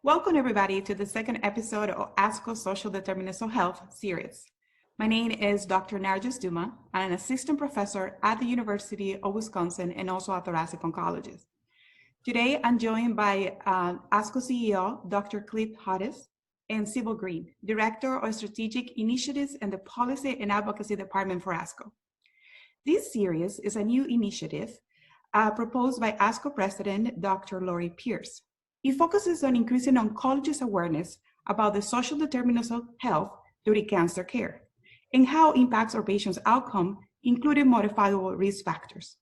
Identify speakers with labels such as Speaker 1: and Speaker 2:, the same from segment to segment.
Speaker 1: Welcome everybody to the second episode of ASCO Social Determinants of Health series. My name is Dr. Narjust Duma. I'm an assistant professor at the University of Wisconsin and also a thoracic oncologist. Today, I'm joined by ASCO CEO, Dr. Clifford Hudis, and Sybil Green, Director of Strategic Initiatives and the Policy and Advocacy Department for ASCO. This series is a new initiative proposed by ASCO President, Dr. Lori Pierce. It focuses on increasing oncologist awareness about the social determinants of health during cancer care and how it impacts our patients' outcome, including modifiable risk factors.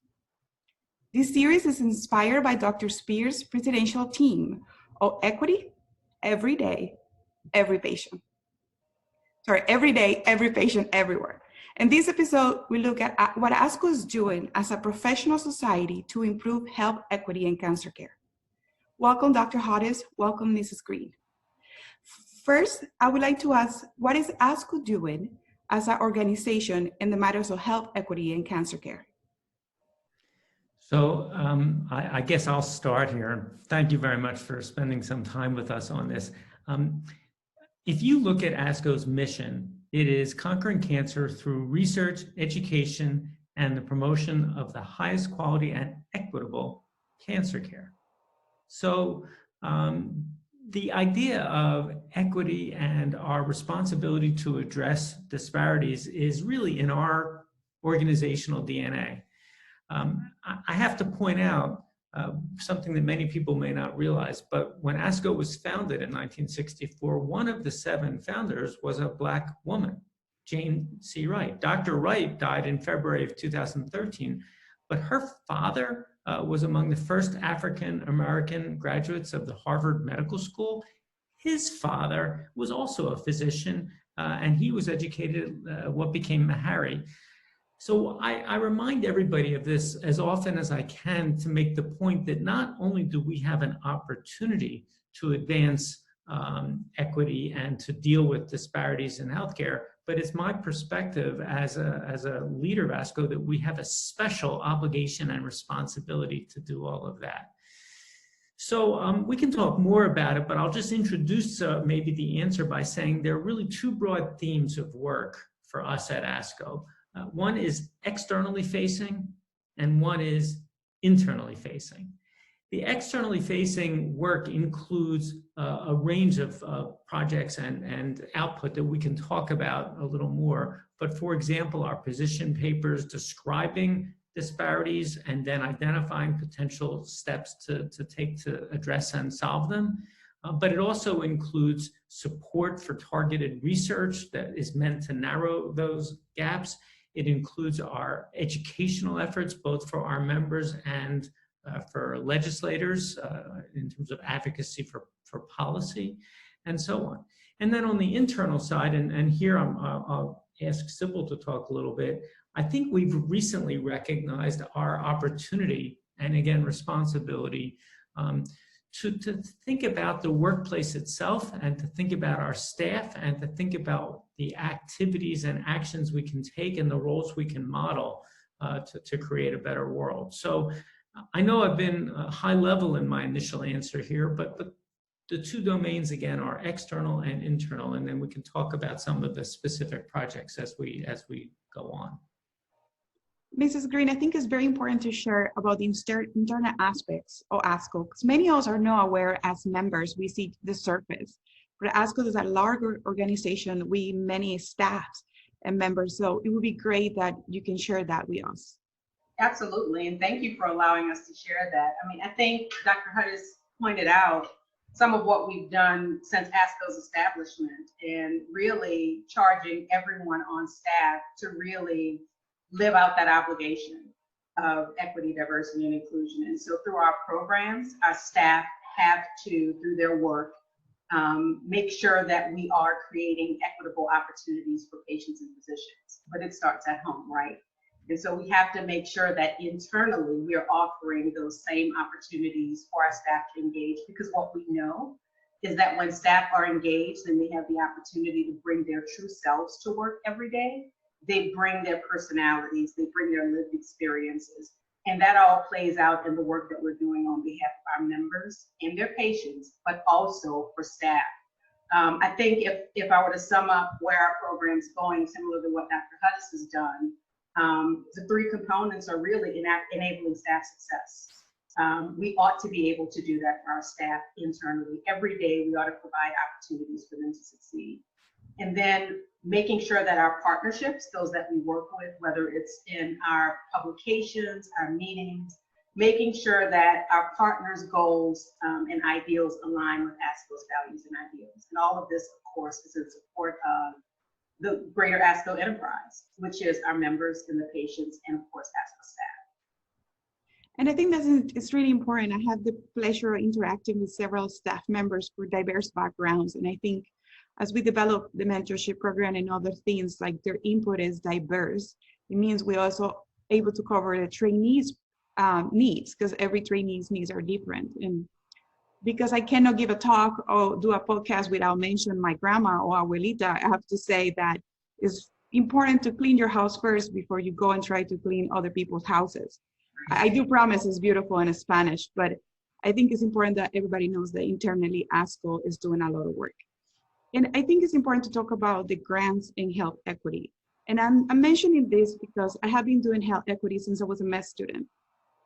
Speaker 1: This series is inspired by Dr. Spears' presidential theme of equity, every day, every patient. Every day, every patient, everywhere. In this episode, we look at what ASCO is doing as a professional society to improve health equity in cancer care. Welcome, Dr. Hudis. Welcome, Mrs. Green. First, I would like to ask, what is ASCO doing as an organization in the matters of health equity in cancer care?
Speaker 2: So I guess I'll start here. Thank you very much for spending some time with us on this. If you look at ASCO's mission, it is conquering cancer through research, education, and the promotion of the highest quality and equitable cancer care. So the idea of equity and our responsibility to address disparities is really in our organizational DNA. I have to point out something that many people may not realize, but when ASCO was founded in 1964, one of the 7 founders was a Black woman, Jane C. Wright. Dr. Wright died in February of 2013, but her father was among the first African-American graduates of the Harvard Medical School. His father was also a physician, and he was educated what became Mahari. So I remind everybody of this as often as I can to make the point that not only do we have an opportunity to advance equity and to deal with disparities in healthcare, but it's my perspective as a leader of ASCO that we have a special obligation and responsibility to do all of that. So we can talk more about it, but I'll just introduce maybe the answer by saying there are really 2 broad themes of work for us at ASCO. One is externally facing, and one is internally facing. The externally facing work includes a range of projects and output that we can talk about a little more. But for example, our position papers describing disparities and then identifying potential steps to take to address and solve them. But it also includes support for targeted research that is meant to narrow those gaps. It includes our educational efforts, both for our members and for legislators in terms of advocacy for policy, and so on. And then on the internal side, and here I'll ask Sybil to talk a little bit, I think we've recently recognized our opportunity, and again, responsibility, to think about the workplace itself and to think about our staff and to think about the activities and actions we can take and the roles we can model to create a better world. So I know I've been high level in my initial answer here, but the 2 domains again are external and internal, and then we can talk about some of the specific projects as we go on.
Speaker 1: Mrs. Green, I think it's very important to share about the internal aspects of ASCO, because many of us are not aware as members, we see the surface. But ASCO is a large organization with many staffs and members, so it would be great that you can share that with us.
Speaker 3: Absolutely, and thank you for allowing us to share that. I mean, I think Dr. Hudis pointed out some of what we've done since ASCO's establishment and really charging everyone on staff to really live out that obligation of equity, diversity, and inclusion. And so through our programs, our staff have to, through their work, make sure that we are creating equitable opportunities for patients and physicians. But it starts at home, right? And so we have to make sure that internally we are offering those same opportunities for our staff to engage, because what we know is that when staff are engaged and they have the opportunity to bring their true selves to work every day, they bring their personalities, they bring their lived experiences. And that all plays out in the work that we're doing on behalf of our members and their patients, but also for staff. I think if I were to sum up where our program's going, similar to what Dr. Hudis has done, the three components are really enabling staff success. We ought to be able to do that for our staff internally. Every day, we ought to provide opportunities for them to succeed. And then making sure that our partnerships, those that we work with, whether it's in our publications, our meetings, making sure that our partners' goals and ideals align with ASCO's values and ideals. And all of this, of course, is in support of the greater ASCO enterprise, which is our members and the patients, and of course, ASCO staff.
Speaker 1: And I think it's really important. I had the pleasure of interacting with several staff members for diverse backgrounds. And I think as we develop the mentorship program and other things, like their input is diverse, it means we're also able to cover the trainees' needs, because every trainee's needs are different. And because I cannot give a talk or do a podcast without mentioning my grandma or abuelita, I have to say that it's important to clean your house first before you go and try to clean other people's houses. I do promise it's beautiful in Spanish, but I think it's important that everybody knows that internally ASCO is doing a lot of work. And I think it's important to talk about the grants in health equity. And I'm mentioning this because I have been doing health equity since I was a med student.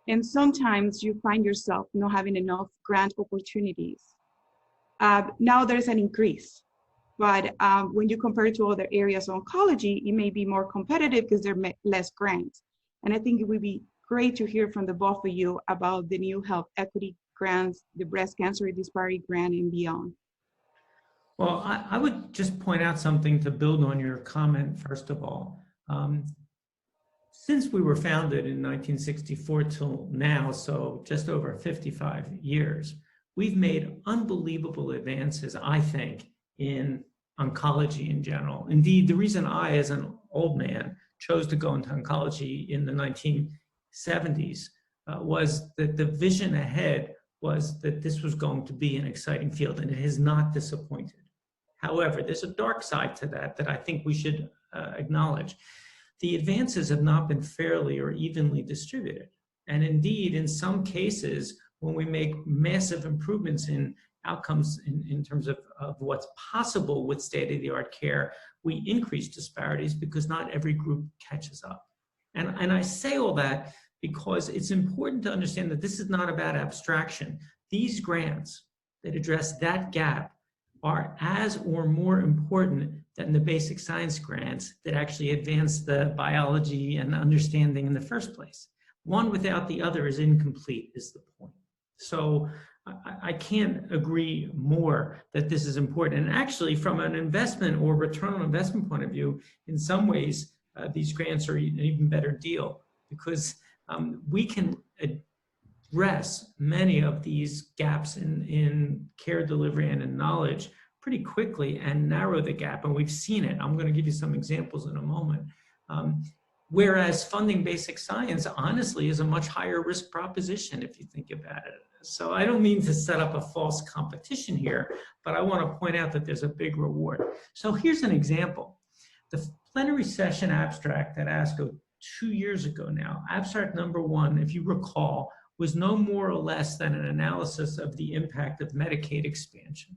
Speaker 1: And sometimes you find yourself not having enough grant opportunities. Now there's an increase, but when you compare it to other areas of oncology, it may be more competitive because there are less grants. And I think it would be great to hear from the both of you about the new health equity grants, the breast cancer disparity grant, and beyond.
Speaker 2: Well, I would just point out something to build on your comment, first of all. Since we were founded in 1964 till now, so just over 55 years, we've made unbelievable advances, I think, in oncology in general. Indeed, the reason I, as an old man, chose to go into oncology in the 1970s was that the vision ahead was that this was going to be an exciting field, and it has not disappointed. However, there's a dark side to that I think we should acknowledge. The advances have not been fairly or evenly distributed. And indeed, in some cases, when we make massive improvements in outcomes in terms of what's possible with state-of-the-art care, we increase disparities because not every group catches up. And I say all that because it's important to understand that this is not about abstraction. These grants that address that gap are as or more important than the basic science grants that actually advance the biology and understanding in the first place. One without the other is incomplete, is the point. So I can't agree more that this is important. And actually, from an investment or return on investment point of view, in some ways, these grants are an even better deal because we can address many of these gaps in care delivery and in knowledge pretty quickly and narrow the gap. And we've seen it. I'm going to give you some examples in a moment. Whereas funding basic science, honestly, is a much higher risk proposition if you think about it. So I don't mean to set up a false competition here, but I want to point out that there's a big reward. So here's an example. The plenary session abstract at ASCO 2 years ago now, abstract number 1, if you recall, was no more or less than an analysis of the impact of Medicaid expansion.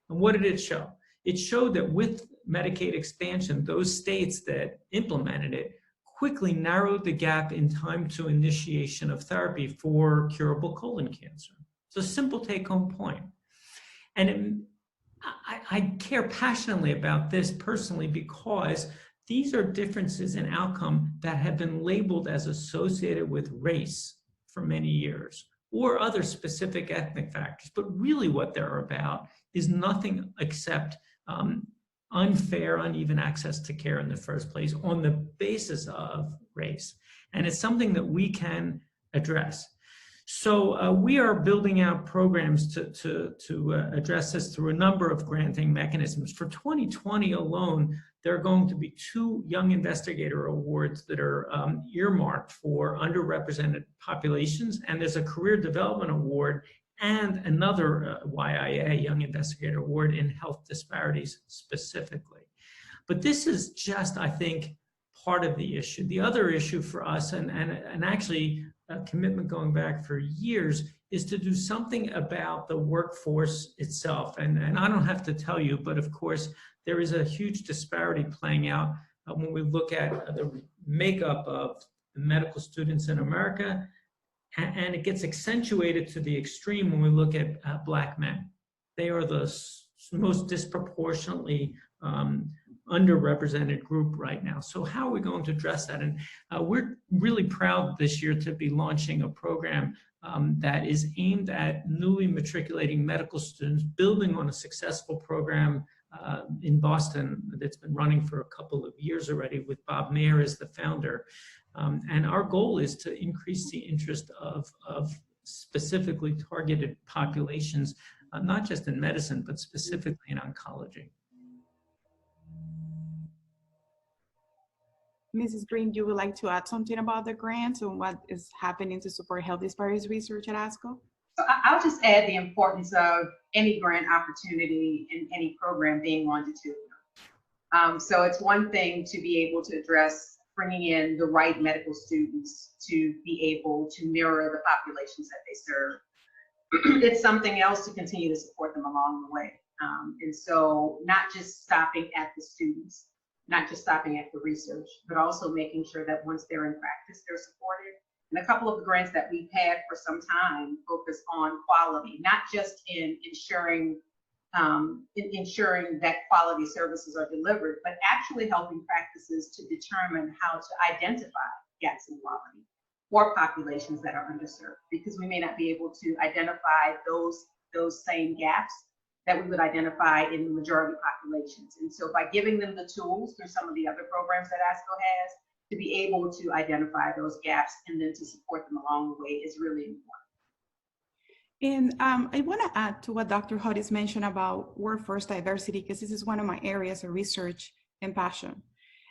Speaker 2: And what did it show? It showed that with Medicaid expansion, those states that implemented it quickly narrowed the gap in time to initiation of therapy for curable colon cancer. It's a simple take-home point. And I care passionately about this personally because these are differences in outcome that have been labeled as associated with race for many years or other specific ethnic factors. But really what they're about is nothing except unfair, uneven access to care in the first place on the basis of race. And it's something that we can address. So we are building out programs to address this through a number of granting mechanisms. For 2020 alone, there are going to be 2 Young Investigator Awards that are earmarked for underrepresented populations, and there's a Career Development Award and another YIA, Young Investigator Award, in health disparities specifically. But this is just, I think, part of the issue. The other issue for us, and actually a commitment going back for years, is to do something about the workforce itself. And I don't have to tell you, but of course, there is a huge disparity playing out when we look at the makeup of the medical students in America, and it gets accentuated to the extreme when we look at Black men. They are the most disproportionately underrepresented group right now. So how are we going to address that? And we're really proud this year to be launching a program that is aimed at newly matriculating medical students, building on a successful program in Boston that's been running for a couple of years already with Bob Mayer as the founder. And our goal is to increase the interest of specifically targeted populations, not just in medicine, but specifically in oncology.
Speaker 1: Mrs. Green, you would like to add something about the grants and what is happening to support health disparities research at ASCO?
Speaker 3: So I'll just add the importance of any grant opportunity in any program being longitudinal. So it's one thing to be able to address bringing in the right medical students to be able to mirror the populations that they serve. It's something else to continue to support them along the way. And so not just stopping at the students, not just stopping at the research, but also making sure that once they're in practice, they're supported. And a couple of the grants that we've had for some time focus on quality, not just in ensuring that quality services are delivered, but actually helping practices to determine how to identify gaps in quality for populations that are underserved, because we may not be able to identify those same gaps that we would identify in the majority populations. And so by giving them the tools through some of the other programs that ASCO has to be able to identify those gaps and then to support them along the way is really important.
Speaker 1: And I want to add to what Dr. Hudis mentioned about workforce diversity, because this is one of my areas of research and passion.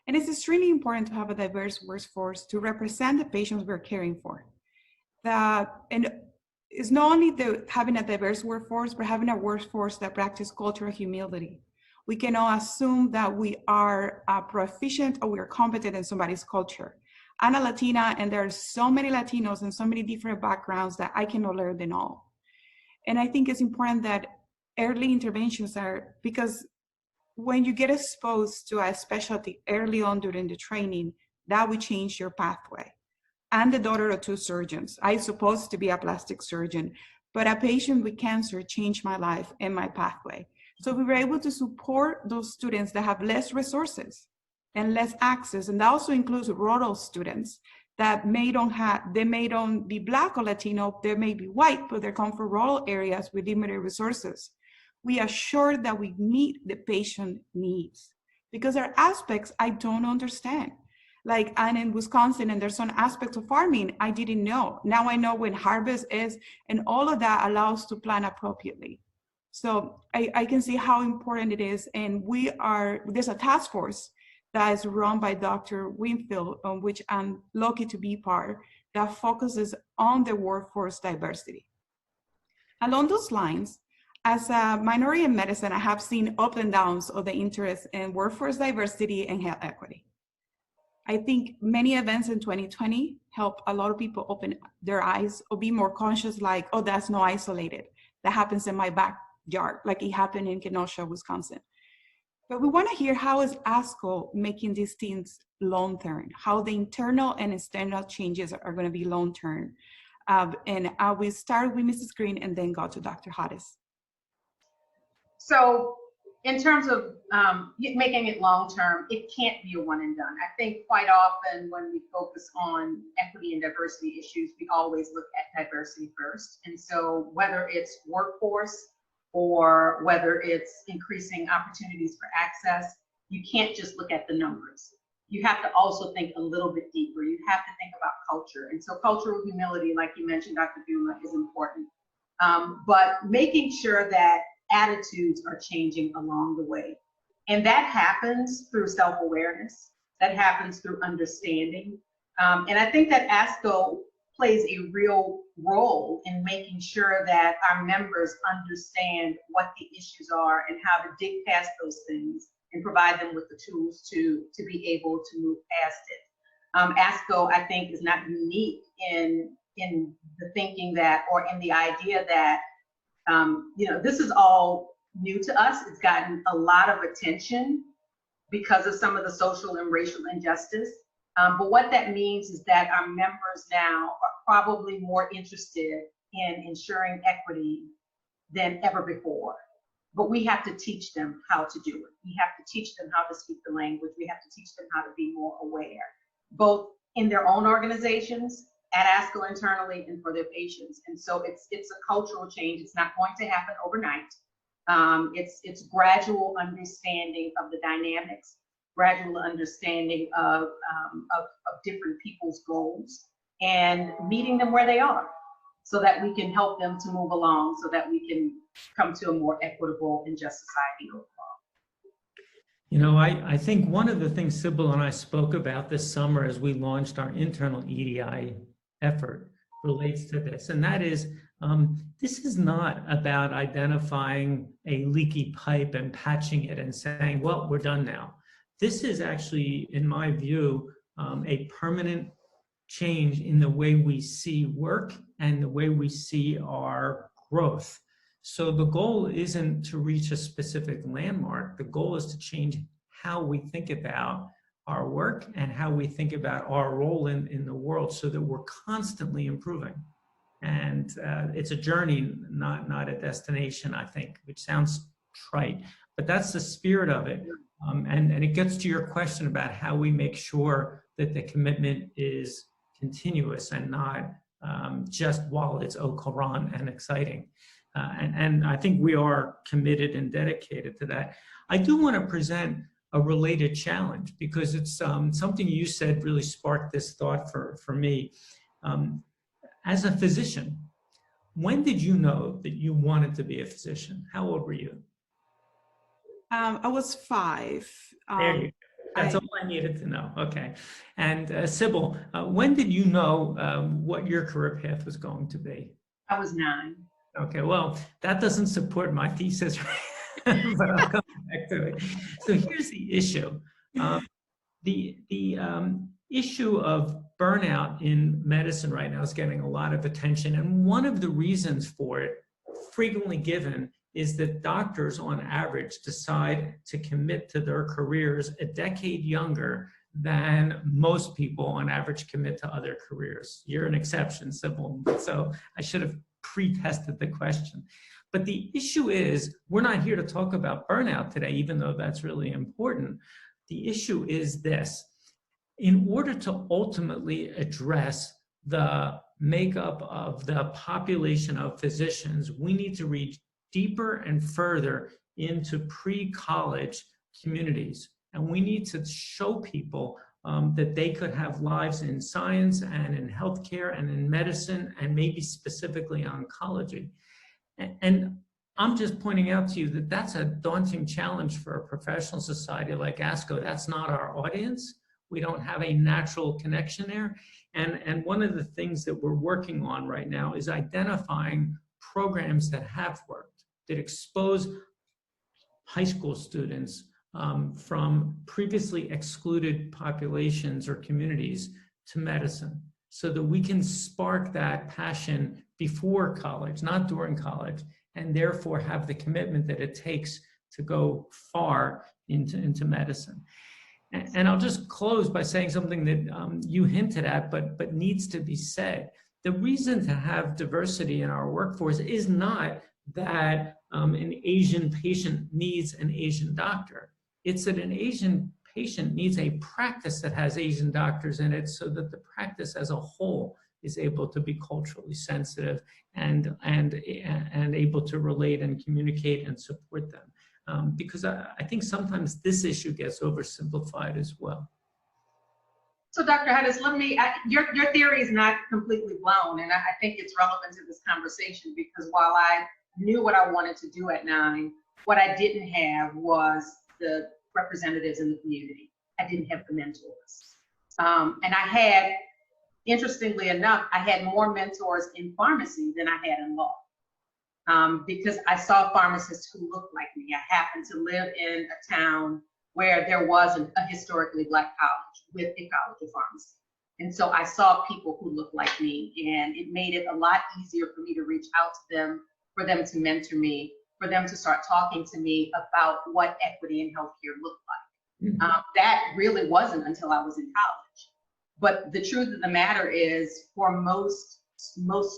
Speaker 1: And it's extremely important to have a diverse workforce to represent the patients we're caring for. And it's not only having a diverse workforce, but having a workforce that practices cultural humility. We cannot assume that we are proficient or we are competent in somebody's culture. I'm a Latina, and there are so many Latinos and so many different backgrounds that I cannot learn them all. And I think it's important that early interventions are, because when you get exposed to a specialty early on during the training, that will change your pathway. I'm the daughter of two surgeons. I'm supposed to be a plastic surgeon, but a patient with cancer changed my life and my pathway. So we were able to support those students that have less resources and less access. And that also includes rural students that may don't be Black or Latino, they may be white, but they come from rural areas with limited resources. We are sure that we meet the patient needs, because there are aspects I don't understand. Like I'm in Wisconsin, and there's some aspects of farming I didn't know. Now I know when harvest is, and all of that allows to plan appropriately. So I can see how important it is. And there's a task force that is run by Dr. Winfield, on which I'm lucky to be part, that focuses on the workforce diversity. Along those lines, as a minority in medicine, I have seen up and downs of the interest in workforce diversity and health equity. I think many events in 2020 helped a lot of people open their eyes or be more conscious, like, oh, that's not isolated. That happens in my backyard, like it happened in Kenosha, Wisconsin. But we want to hear, how is ASCO making these things long-term, how the internal and external changes are going to be long-term. And I will start with Mrs. Green and then go to Dr. Hudis.
Speaker 3: So in terms of making it long-term, it can't be a one and done. I think quite often when we focus on equity and diversity issues, we always look at diversity first. And so whether it's workforce or whether it's increasing opportunities for access, you can't just look at the numbers. You have to also think a little bit deeper. You have to think about culture. And so cultural humility, like you mentioned, Dr. Duma, is important. But making sure that attitudes are changing along the way. And that happens through self-awareness. That happens through understanding. And I think that ASCO plays a real role in making sure that our members understand what the issues are and how to dig past those things and provide them with the tools to be able to move past it. ASCO, I think, is not unique in the thinking that, or in the idea that, this is all new to us. It's gotten a lot of attention because of some of the social and racial injustice. But what that means is that our members now are probably more interested in ensuring equity than ever before. But we have to teach them how to do it. We have to teach them how to speak the language. We have to teach them how to be more aware, both in their own organizations, at ASCO internally, and for their patients. And so it's a cultural change. It's not going to happen overnight. It's gradual understanding of the dynamics, gradual understanding of different people's goals, and meeting them where they are, so that we can help them to move along, so that we can come to a more equitable and just society overall.
Speaker 2: I think one of the things Sybil and I spoke about this summer as we launched our internal EDI effort relates to this, and that is, this is not about identifying a leaky pipe and patching it and saying, well, we're done now. This is actually, in my view, a permanent change in the way we see work and the way we see our growth. So the goal isn't to reach a specific landmark. The goal is to change how we think about our work and how we think about our role in the world, so that we're constantly improving. And it's a journey, not a destination, I think, which sounds trite, but that's the spirit of it. And it gets to your question about how we make sure that the commitment is continuous and not just while it's au courant and exciting. And I think we are committed and dedicated to that. I do want to present a related challenge, because it's something you said really sparked this thought for me. As a physician, when did you know that you wanted to be a physician? How old were you?
Speaker 1: I was 5.
Speaker 2: There you go. That's all I needed to know. Okay. And Sybil, when did you know what your career path was going to be?
Speaker 3: I was 9.
Speaker 2: Okay, well, that doesn't support my thesis, but I'll come back to it. So here's the issue. The issue of burnout in medicine right now is getting a lot of attention. And one of the reasons for it, frequently given, is that doctors on average decide to commit to their careers a decade younger than most people on average commit to other careers. You're an exception, Sybil, so I should have pre-tested the question. But the issue is, we're not here to talk about burnout today, even though that's really important. The issue is this: in order to ultimately address the makeup of the population of physicians, we need to reach deeper and further into pre-college communities. And we need to show people that they could have lives in science and in healthcare and in medicine, and maybe specifically oncology. And I'm just pointing out to you that that's a daunting challenge for a professional society like ASCO. That's not our audience. We don't have a natural connection there. And one of the things that we're working on right now is identifying programs that have worked, that expose high school students from previously excluded populations or communities to medicine, so that we can spark that passion before college, not during college, and therefore have the commitment that it takes to go far into medicine. And I'll just close by saying something that you hinted at, but needs to be said. The reason to have diversity in our workforce is not that an Asian patient needs an Asian doctor. It's that an Asian patient needs a practice that has Asian doctors in it, so that the practice as a whole is able to be culturally sensitive and able to relate and communicate and support them. Because I think sometimes this issue gets oversimplified as well.
Speaker 3: So Dr. Hudis, your theory is not completely blown, and I think it's relevant to this conversation, because while I knew what I wanted to do at 9, what I didn't have was the representatives in the community. I didn't have the mentors. And I had, interestingly enough, I had more mentors in pharmacy than I had in law. Because I saw pharmacists who looked like me. I happened to live in a town where there was a historically Black college with a college of pharmacy. And so I saw people who looked like me, and it made it a lot easier for me to reach out to them, for them to mentor me, for them to start talking to me about what equity in healthcare looked like. That really wasn't until I was in college. But the truth of the matter is, for most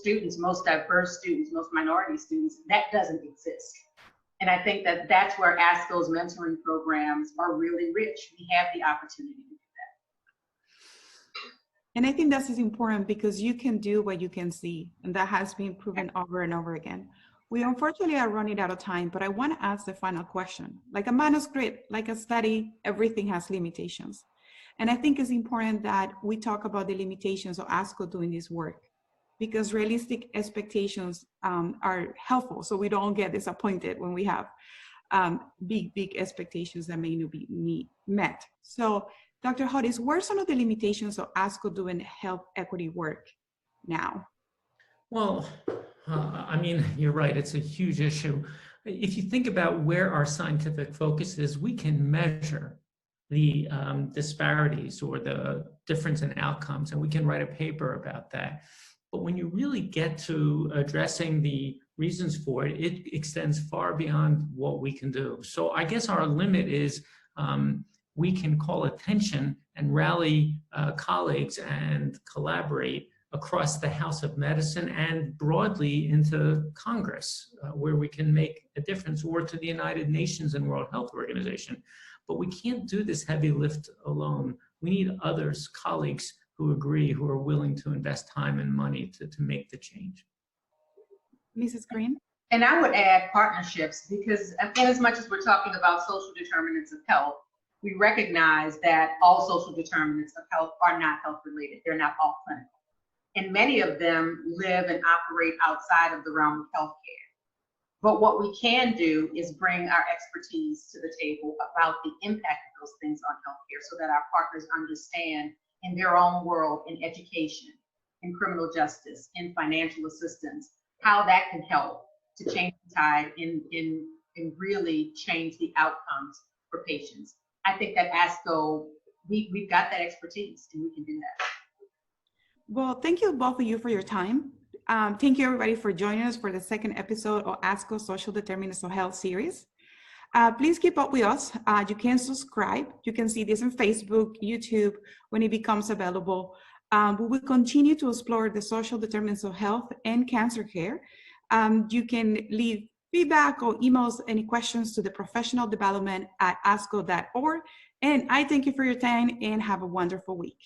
Speaker 3: students, most diverse students, most minority students, that doesn't exist. And I think that that's where ASCO's mentoring programs are really rich. We have the opportunity to do that.
Speaker 1: And I think this is important because you can do what you can see, and that has been proven over and over again. We unfortunately are running out of time, but I want to ask the final question. Like a manuscript, like a study, everything has limitations. And I think it's important that we talk about the limitations of ASCO doing this work, because realistic expectations are helpful, so we don't get disappointed when we have big expectations that may not be met. So Dr. Hudis, what are some of the limitations of ASCO doing health equity work now?
Speaker 2: Well, I mean, you're right, it's a huge issue. If you think about where our scientific focus is, we can measure the disparities or the difference in outcomes, and we can write a paper about that. But when you really get to addressing the reasons for it, it extends far beyond what we can do. So I guess our limit is we can call attention and rally colleagues and collaborate across the House of Medicine and broadly into Congress, where we can make a difference, or to the United Nations and World Health Organization. But we can't do this heavy lift alone. We need others, colleagues who agree, who are willing to invest time and money to make the change.
Speaker 1: Mrs. Green?
Speaker 3: And I would add partnerships, because in as much as we're talking about social determinants of health, we recognize that all social determinants of health are not health related. They're not all clinical. And many of them live and operate outside of the realm of healthcare. But what we can do is bring our expertise to the table about the impact of those things on healthcare, so that our partners understand in their own world, in education, in criminal justice, in financial assistance, how that can help to change the tide and really change the outcomes for patients. I think that ASCO, we've got that expertise, and we can do that.
Speaker 1: Well, thank you both of you for your time. Thank you everybody for joining us for the second episode of ASCO Social Determinants of Health series. Please keep up with us. You can subscribe. You can see this on Facebook, YouTube, when it becomes available. We will continue to explore the social determinants of health and cancer care. You can leave feedback or emails, any questions to the professional development at asco.org. And I thank you for your time and have a wonderful week.